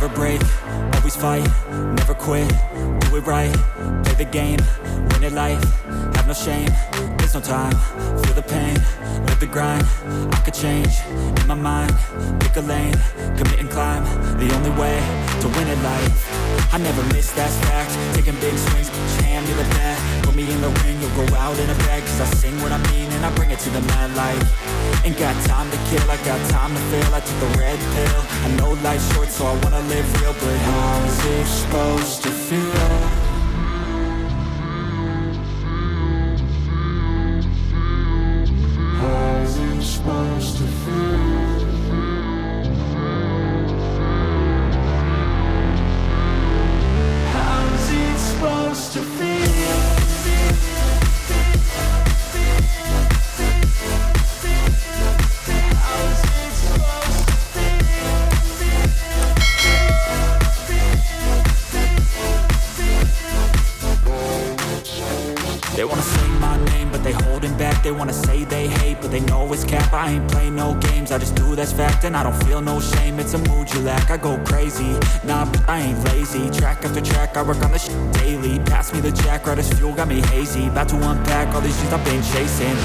never break, always fight, never quit, do it right, play the game, win it life, have no shame, there's no time, feel the pain, live the grind, I could change, in my mind, pick a lane, commit and climb, the only way to win at life. I never miss, that's fact, taking big swings, hand me the bat, put me in the ring, you'll go out in a bag, cause I sing what I mean and I bring it to the mad light. Ain't got time to kill, I got time to feel, I took the red pill, I know life's short so I wanna live real, but how's it supposed to feel? How's it supposed to feel? How's it supposed to feel? They wanna say my name, but they holding back. They wanna say they hate, but they know it's cap. I ain't play no games, I just do that's fact. And I don't feel no shame, it's a mood you lack. I go crazy, nah, but I ain't lazy. Track after track, I work on this shit daily. Pass me the jack, right as fuel, got me hazy. About to unpack all these shit I've been chasing.